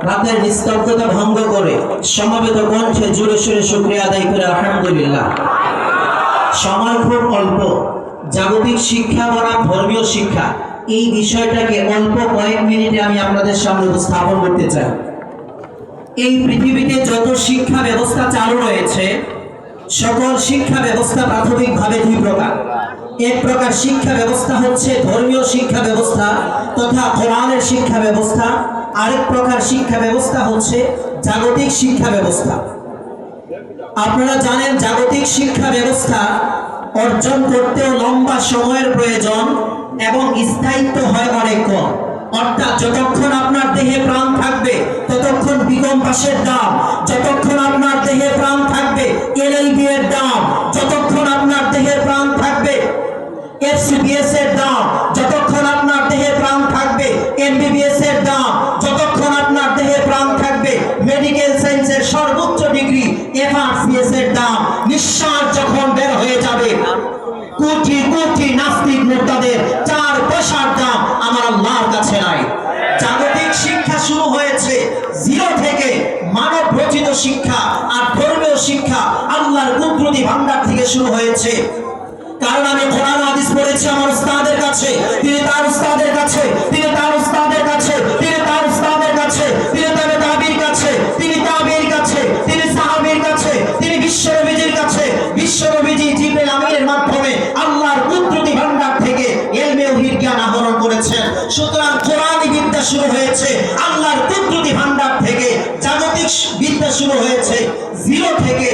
রাতের নিস্তব্ধতা ভঙ্গ করে সমবেত কণ্ঠে জোরে সোরে শুকরিয়া আদায় করে আলহামদুলিল্লাহ। সময় খুব অল্প, জাগতিক শিক্ষা বনাম ধর্মীয় শিক্ষা, এই বিষয়টাকে অল্প কয়েক মিনিটে আমি আপনাদের সামনে উপস্থাপন করতে চাই। এই পৃথিবীতে যত শিক্ষা ব্যবস্থা চালু রয়েছে, সকল শিক্ষা ব্যবস্থা প্রাথমিকভাবে দুই প্রকার। এক প্রকার শিক্ষা ব্যবস্থা হচ্ছে ধর্মীয় শিক্ষা ব্যবস্থা তথা কোরআনের শিক্ষা ব্যবস্থা, আরেক প্রকার শিক্ষা ব্যবস্থা হচ্ছে জাগতিক শিক্ষা ব্যবস্থা। আপনারা জানেন জাগতিক শিক্ষা ব্যবস্থা অর্জন করতেও লম্বা সময়ের প্রয়োজন এবং স্থায়িত্ব হয় অনেক কম। অর্থাৎ যতক্ষণ আপনার দেহে প্রাণ থাকবে ততক্ষণ বিকম পাশের দাম, যতক্ষণ আপনার দেহে প্রাণ থাকবে এলএলবি এর দাম, যতক্ষণ আপনার দেহে প্রাণ থাকবে এফসিবিএস এর দাম, যতক্ষণ আপনার দেহে প্রাণ থাকবে এমবিবিএস এর দাম, যতক্ষণ আপনার দেহে প্রাণ থাকবে মেডিকেল সায়েন্সের সর্বোচ্চ ডিগ্রি এফআরসিএস এর দাম। নিঃশ্বাস যখন বের হয়ে যাবে কোটি কোটি নাস্তিক মুরতাদের 4 পয়সার দাম আমার আল্লাহর কাছে নাই। জাগতিক শিক্ষা শুরু হয়েছে জিরো থেকে, মানব রচিত শিক্ষা আর ধর্মীয় শিক্ষা আল্লাহর কুদরতি ভান্ডার থেকে শুরু হয়েছে। কারণ আমি কোরআন হাদিস পড়েছি আমার উস্তাদের কাছে, তিনি তার উস্তাদের কাছে, তিনি তার উস্তাদের কাছে, তিনি তার উস্তাদের কাছে, তিনি তার তাবির কাছে, তিনি তাবির কাছে, তিনি সাহাবীর কাছে, তিনি বিশ্বনবীর কাছে, বিশ্বনবীজি জিবরিল আমিনের মাধ্যমে আল্লাহর কুদরতি ভান্ডার থেকে ইলমে ওহীর জ্ঞান আহরণ করেছেন। সুতরাং কোরআনী বিদ্যা শুরু হয়েছে আল্লাহর কুদরতি ভান্ডার থেকে, জাগতিক বিদ্যা শুরু হয়েছে জিরো থেকে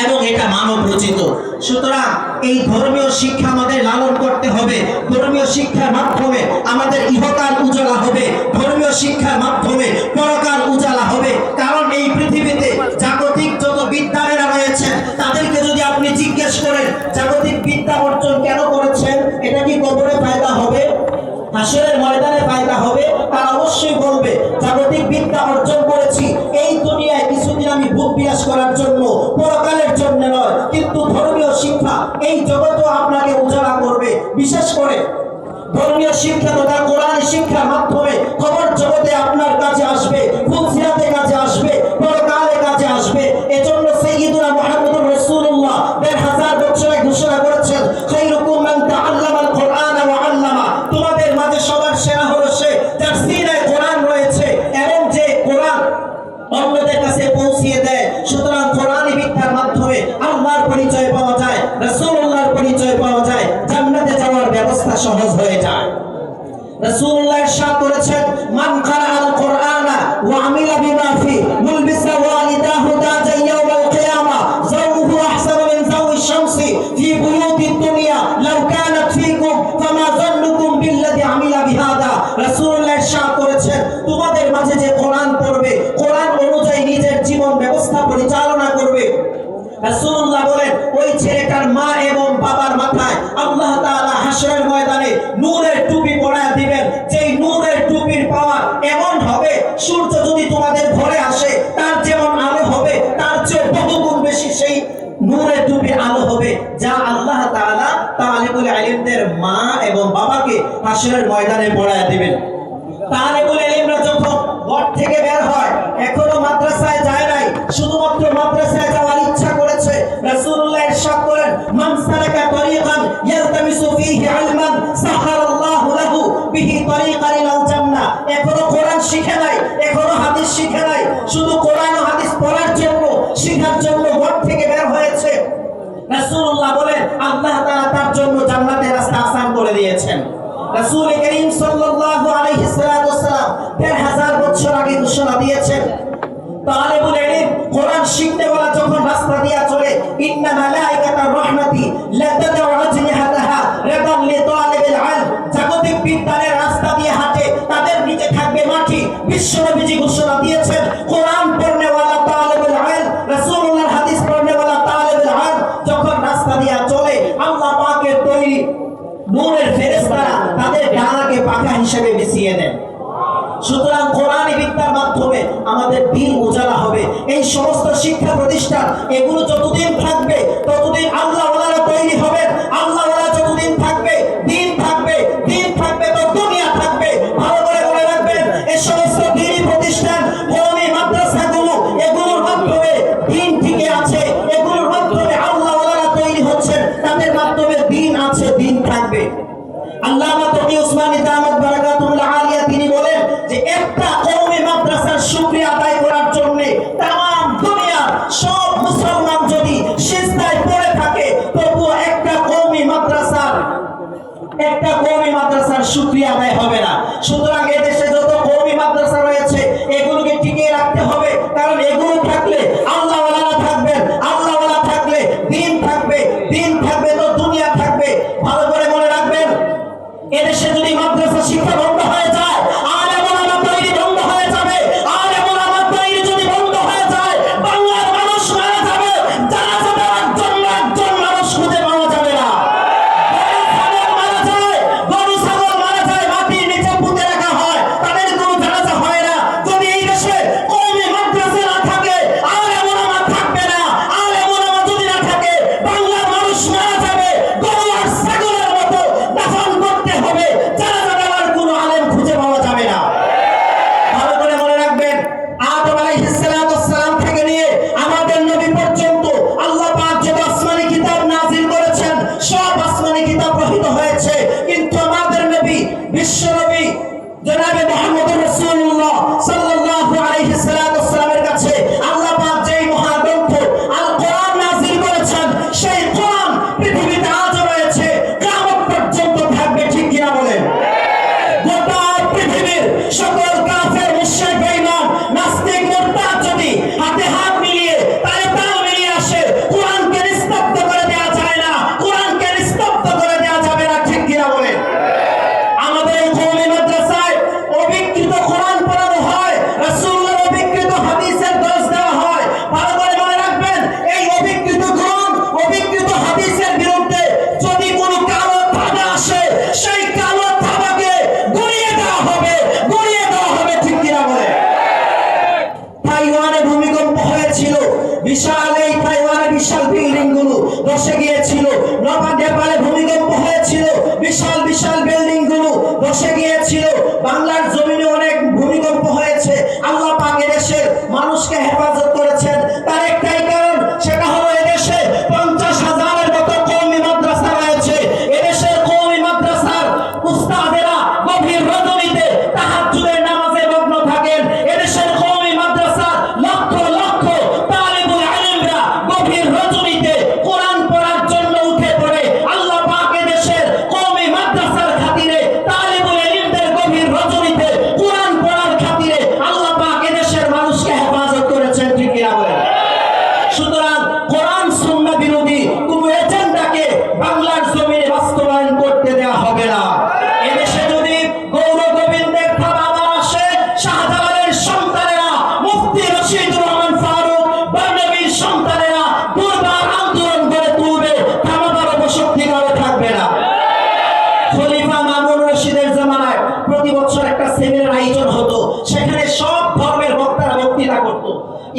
এবং এটা মানব রচিত। সুতরাং এই ধর্মীয় শিক্ষা আমাদের লালন করতে হবে। ধর্মীয় শিক্ষার মাধ্যমে আমাদের ইহকাল উজালা হবে, ধর্মীয় শিক্ষার মাধ্যমে পরকাল উজালা হবে। কারণ এই পৃথিবীতে জাগতিক যত বিদ্যারেরা রয়েছেন তাদেরকে যদি আপনি জিজ্ঞেস করেন জাগতিক বিদ্যা অর্জন কেন করেছেন, এটা কি কবরে ফায়দা হবে, হাসরের ময়দানে ফায়দা হবে, তারা অবশ্যই বলবে জাগতিক বিদ্যা অর্জন করেছি এই দুনিয়ায় কিছুদিন আমি ভোগ বিলাস করার জন্য, পরকালের জন্য নয়। কিন্তু ধর্মীয় শিক্ষা এই জগৎও আপনাকে উজালা করবে। বিশেষ করে ধর্মীয় শিক্ষা তথা কোরআন শিক্ষার মাধ্যমে খবর জগতে আপনার কাছে আসবে, ফুলসিরাতে কাছে আসবে, পরকালে কাছে আসবে। এজন্য সাইয়্যিদুনা মুহাম্মদুর রাসূলুল্লাহ 1000 বছরে ঘোষণা করেছেন খায়রুকুম মান তাআল্লামাল কুরআনা ওয়া আল্লামা, তোমাদের মাঝে সবার সেরা হলো সে যার সিনায় কোরআন রয়েছে এবং যে কোরআন অন্যদের কাছে পৌঁছিয়ে দেয়। সুতরাং কোরআনী বিদ্যার মাধ্যমে আল্লাহর পরিচয় পাওয়া যায়, রাসূলুল্লাহর পরিচয় পাওয়া যায়, জান্নাতে যাওয়ার ব্যবস্থা সহজ হয়ে যায়। রাসূলুল্লাহ ইরশাদ করেছেন মান কারাআল কুরআনা ওয়া আমিলা বিমা ফি মুলবিসা ওয়ালিদাহু তাজা ইয়াউমাল কিয়ামা যাওহু আহসানু মিন যাওয়িশ শামসি ফি বুয়ুতিদ দুনিয়া লাউ কানাত ফীকুম ফামা যান্নুকুম বিল্লাযী আমিলা বিহাদা। রাসূলুল্লাহ ইরশাদ করেছেন তোমাদের মাঝে যে কোরআন পড়বে, কোরআন অনুযায়ী নিজের জীবন ব্যবস্থা পরিচালনা করবে, রাসূলুল্লাহ বলেন ওই ছেলেটার মা এবং বাবার মাথায় আল্লাহ তাআলা হাশরের ময়দানে নূরের টুপি পরায় দিবেন। যেই নূরের টুপির পাওয়ার এমন হবে সূর্য যদি তোমাদের ঘরে আসে তার যেমন আলো হবে তার চেয়ে বহুগুণ বেশি সেই নূরের টুপির আলো হবে, যা আল্লাহ তাআলা তালিবুল ইলমদের মা এবং বাবাকে হাশরের ময়দানে পরায় দিবেন। তালিবুল ইলমরা যখন ঘর থেকে বের হয়, এখনো মাদ্রাসায় যায় নাই, শুধুমাত্র মাদ্রাসায় যাওয়ার ইচ্ছা করেছে, রাসূলুল্লাহ ইরশাদ করেন মান সালাকা তরিকান ইয়ালতামিসু ফীহি ইলমান সাহারাল্লাহু লাহু বিহি তরিকান ইলাল জান্নাহ। এখনো কোরআন শিখে নাই, এখনো হাদিস শিখে নাই, শুধু কোরআন ও হাদিস পড়ার জন্য, শেখার জন্য ঘর থেকে বের হয়েছে। রাসূলুল্লাহ বলেন আল্লাহ তাআলা তার জন্য জান্নাতের রাস্তা আসান করে দিয়েছেন। রাসূল করিম সাল্লাল্লাহু আলাইহি ওয়াসাল্লাম 1000 বছর আগে ঘোষণা দিয়েছেন তালিবুল ইলম কোরআন শিখতে ওরা যখন রাস্তা দিয়ে চলে ইন্না মালাইকাতার রাহমাতি লা তাদউ আজনিহাতাহা রাদান লিতালিবিল ইলম, জাগতিক বিদ্যার রাস্তা দিয়ে হাঁটে তাদের নিচে থাকবে মাটি। বিশ্বনবীজি ঘোষণা দিয়েছেন কোরআন পড়নেওয়ালা তালিবুল ইলম, রাসূলুল্লাহর হাদিস পড়নেওয়ালা তালিবুল ইলম যখন রাস্তা দিয়ে চলে আল্লাহ পাকের তৈরি নূরের ফেরেশতারা তাদের ডানাকে পাখা হিসেবে বিছিয়ে দেন। সুতরাং কোরআনী বিদ্যার মাধ্যমে আমাদের দিন উজালা হবে। এই সমস্ত শিক্ষা প্রতিষ্ঠান এগুলো যতদিন থাকবে ততদিন আল্লাহ ওয়ালারা তৈরি হবেন। আল্লাহ ওয়ালা যতদিন থাকবে দিন থাকবে, দিন থাকবে তো দুনিয়া থাকবে। ভালো করে মনে রাখবেন এই সমস্ত দিনী প্রতিষ্ঠান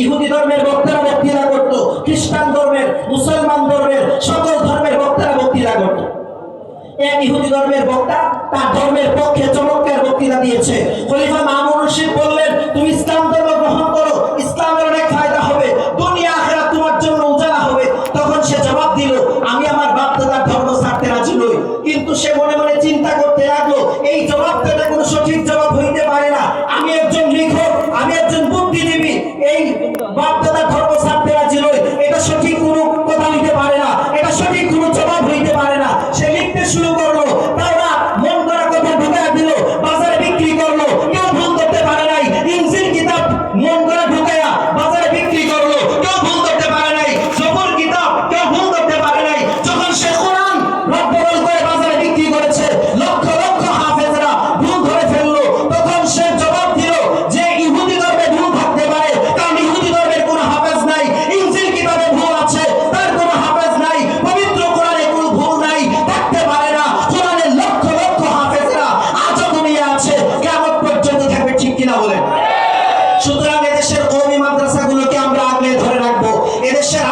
ইহুদি ধর্মের বক্তারা বক্তৃতা করত, খ্রিস্টান ধর্মের, মুসলমান ধর্মের, সকল ধর্মের বক্তারা বক্তৃতা করত। এক ইহুদি ধর্মের বক্তা তার ধর্মের পক্ষে চমৎকার বক্তৃতা দিয়েছে। খলিফা মামুন রশিদ বললেন, তুমি ইসলাম ধর্ম গ্রহণ করো, ইসলামের অনেক ফায়দা হবে, দুনিয়া আখিরাত তোমার জন্য উজালা হবে। তখন সে জবাব দিল, আমি আমার বাপ দাদার ধর্ম ছাড়তে রাজি নই। কিন্তু সে মনে মনে চিন্তা করতে লাগলো, এই জবাবটা কোনো সঠিক জবাব হইতে পারে না। আমি একজন লেখক, আমি একজন বুদ্ধিজীবী, এই বাপ দাদার ধর্ম ছাড়তে রাজি নই, এটা সঠিক কোনো কথা হইতে পারে না, এটা সঠিক কোনো জবাব হইতে পারে না। সে লিখতে শুরু করলো, তাওরা মন করা কথা ঢুকায় দিল, বাজারে বিক্রি করলো, কেউ ভুল করতে পারে নাই। ইনজিল কিতাব মন করা ঢুকায়া বাজারে বিক্রি করলো, কেউ ভুল করতে পারে নাই। জবুর কিতাব কেউ ভুল করতে পারে নাই। যখন সে কোরআন রদ্দবদল করে বাজারে বিক্রি করেছে, লক্ষ লক্ষ হাফেজরা ভুল ধরে ফেললো। তখন সে জবাব দিল যে ইহুদি ধর্মে ভুল থাকতে পারে, কারণ ইহুদি ধর্মের কোনো হাফেজ নাই। ইনজিল কিতাবে ভুল আছে, তার কোনো হাফেজ নাই। পবিত্র কোরআনে কোনো ভুল নাই, থাকতে পারে না। কোরআনের লক্ষ লক্ষ হাফেজরা আজও দুনিয়া আছে, কিয়ামত পর্যন্ত থাকবে, ঠিক কিনা বলেন? সুতরাং এদেশের কওমি মাদ্রাসাগুলোকে আমরা আগলে ধরে রাখবো। এদেশের